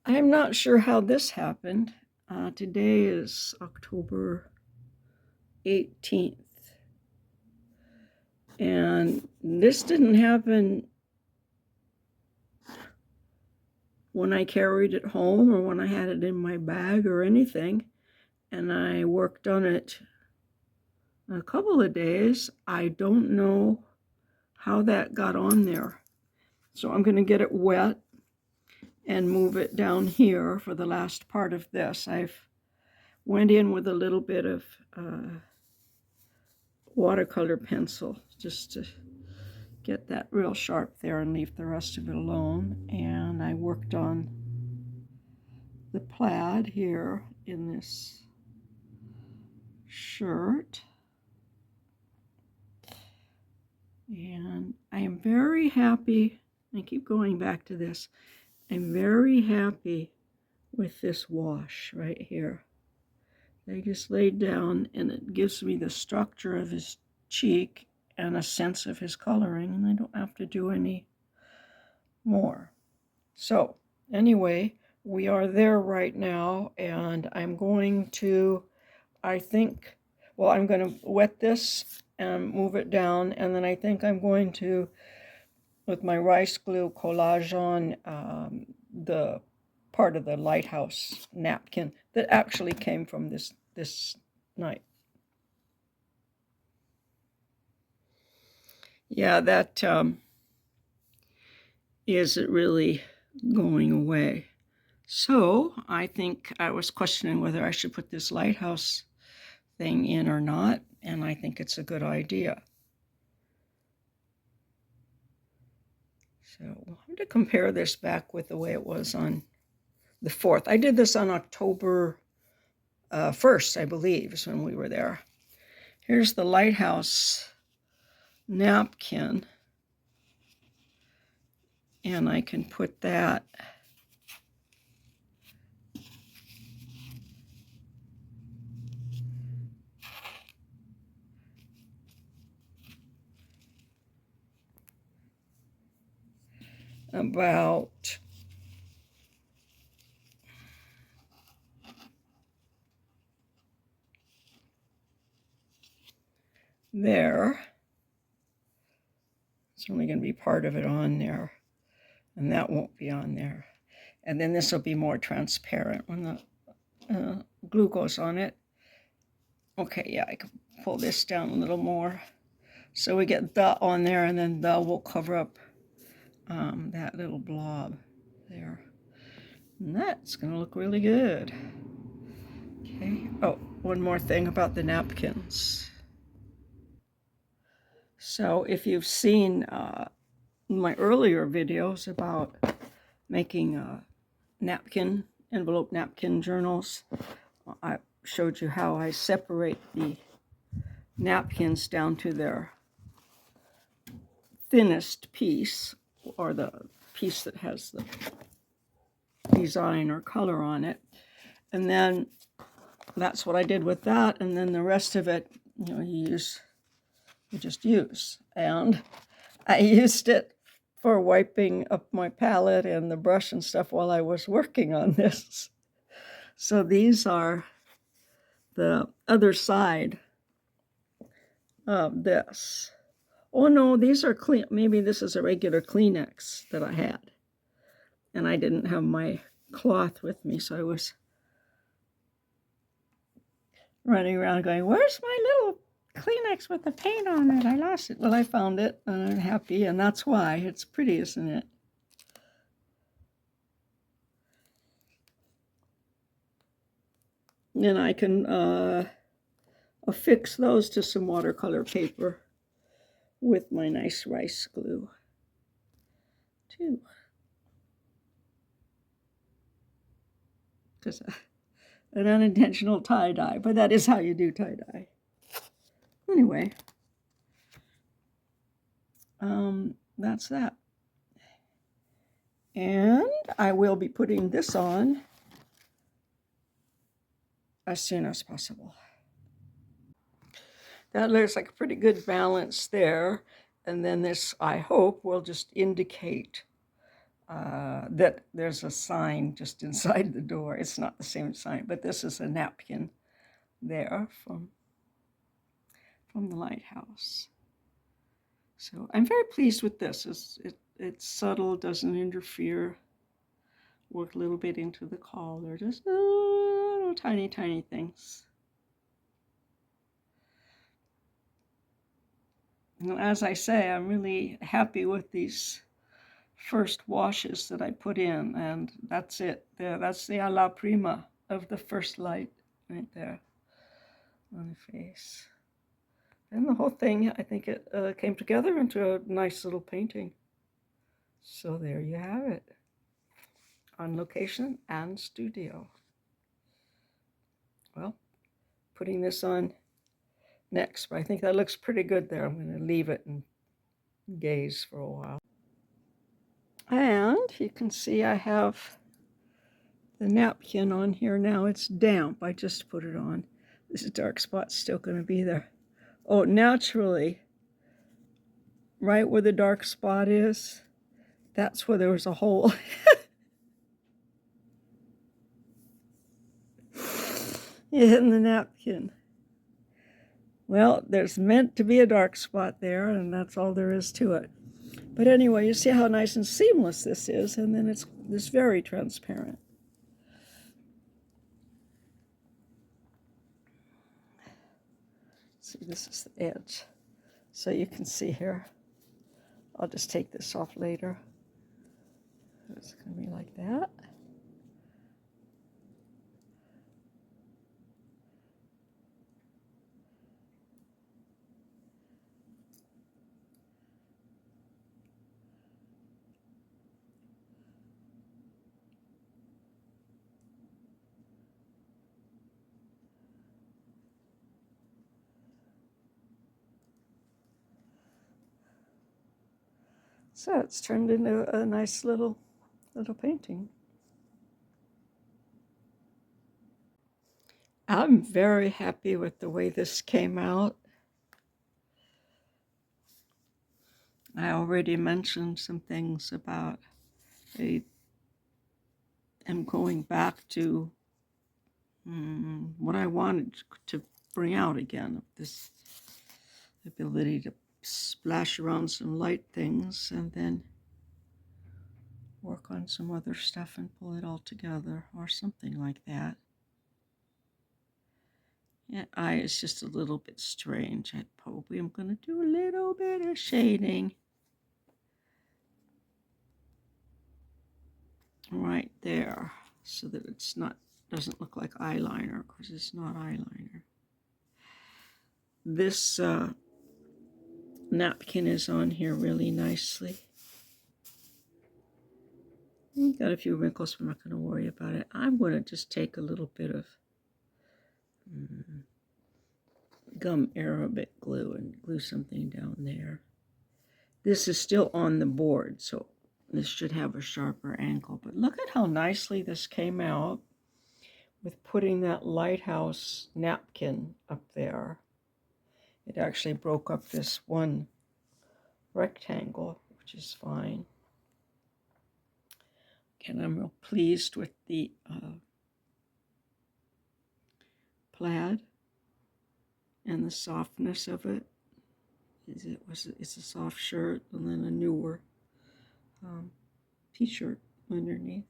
I'm not sure how this happened. Today is October 18th. And this didn't happen when I carried it home or when I had it in my bag or anything. And I worked on it a couple of days. I don't know how that got on there. So I'm going to get it wet and move it down here for the last part of this. I've went in with a little bit of watercolor pencil just to get that real sharp there and leave the rest of it alone. And I worked on the plaid here in this shirt. And I am very happy, I keep going back to this, I'm very happy with this wash right here. I just laid down and it gives me the structure of his cheek and a sense of his coloring, and I don't have to do any more. So anyway, we are there right now, and I'm going to, I'm going to wet this and move it down, and then I think I'm going to, with my rice glue, collage on the part of the lighthouse napkin that actually came from this night. Yeah, that isn't really going away. So I think I was questioning whether I should put this lighthouse thing in or not, and I think it's a good idea. So we'll have to compare this back with the way it was on the 4th. I did this on October 1st, I believe, is when we were there. Here's the lighthouse napkin, and I can put that about there. It's only going to be part of it on there, and that won't be on there. And then this will be more transparent when the glue goes on it. Okay, yeah, I can pull this down a little more. So we get the on there, and then the will cover up that little blob there. And that's going to look really good. Okay. Oh, one more thing about the napkins. So if you've seen my earlier videos about making envelope napkin journals, I showed you how I separate the napkins down to their thinnest piece, or the piece that has the design or color on it. And then that's what I did with that. And then the rest of it, you just use. And I used it for wiping up my palette and the brush and stuff while I was working on this. So these are the other side of this. Oh no, these are clean. Maybe this is a regular Kleenex that I had. And I didn't have my cloth with me, so I was running around going, where's my little Kleenex with the paint on it? I lost it. Well, I found it, and I'm happy, and that's why. It's pretty, isn't it? Then I can affix those to some watercolor paper with my nice rice glue, too. Just an unintentional tie-dye, but that is how you do tie-dye. Anyway, that's that. And I will be putting this on as soon as possible. That looks like a pretty good balance there. And then this, I hope, will just indicate that there's a sign just inside the door. It's not the same sign, but this is a napkin there from the lighthouse. So I'm very pleased with this. It's subtle, doesn't interfere. Work a little bit into the collar, just little tiny, tiny things. And as I say, I'm really happy with these first washes that I put in, and that's it. That's the alla prima of the first light right there on the face. And the whole thing, I think it came together into a nice little painting. So there you have it, on location and studio. Well, putting this on next, but I think that looks pretty good there. I'm going to leave it and gaze for a while. And you can see I have the napkin on here now. It's damp. I just put it on. This dark spot's still going to be there. Oh, naturally, right where the dark spot is, that's where there was a hole. In the napkin. Well, there's meant to be a dark spot there, and that's all there is to it. But anyway, you see how nice and seamless this is, and then it's very transparent. See, this is the edge. So you can see here. I'll just take this off later. It's going to be like that. So it's turned into a nice little painting. I'm very happy with the way this came out. I already mentioned some things about I'm going back to what I wanted to bring out again, this ability to splash around some light things and then work on some other stuff and pull it all together, or something like that. Yeah, eye is just a little bit strange. I probably am going to do a little bit of shading right there so that it's not, doesn't look like eyeliner, because it's not eyeliner. This napkin is on here really nicely. Got a few wrinkles, but I'm not going to worry about it. I'm going to just take a little bit of gum Arabic glue and glue something down there. This is still on the board, so this should have a sharper angle. But look at how nicely this came out with putting that lighthouse napkin up there. It actually broke up this one rectangle, which is fine. And I'm real pleased with the plaid and the softness of it. It's a soft shirt and then a newer t-shirt underneath.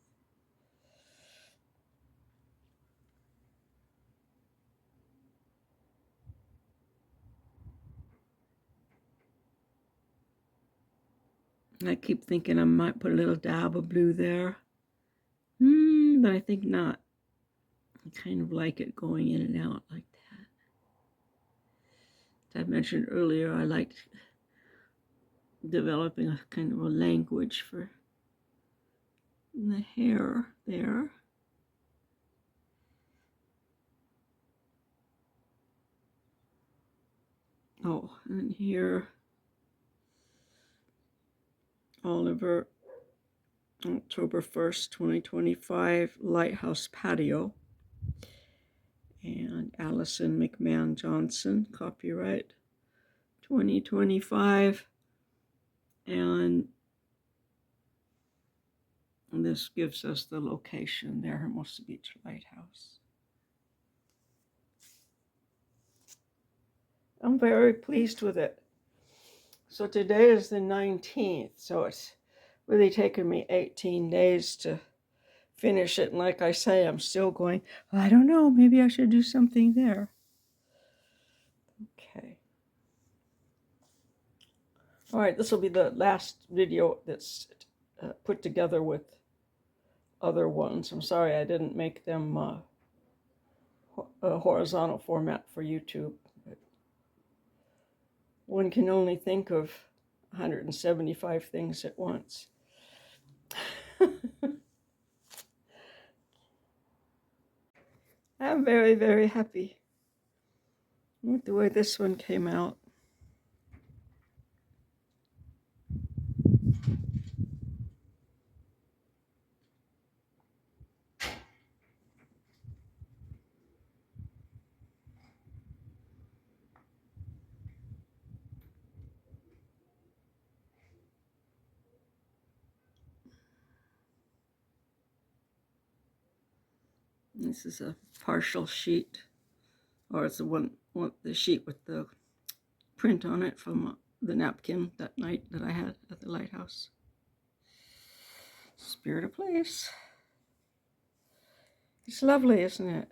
I keep thinking I might put a little dab of blue there. But I think not. I kind of like it going in and out like that. As I mentioned earlier, I liked developing a kind of a language for the hair there. Oh, and here, Oliver, October 1st, 2025, Lighthouse Patio. And Allison McMahon Johnson, copyright 2025. And And this gives us the location there, Hermosa Beach Lighthouse. I'm very pleased with it. So today is the 19th, so it's really taken me 18 days to finish it. And like I say, I'm still going, I don't know, maybe I should do something there. Okay. All right, this will be the last video that's put together with other ones. I'm sorry I didn't make them a horizontal format for YouTube. But one can only think of 175 things at once. I'm very, very happy with the way this one came out. This is a partial sheet, or it's the sheet with the print on it from the napkin that night that I had at the lighthouse. Spirit of Place. It's lovely, isn't it?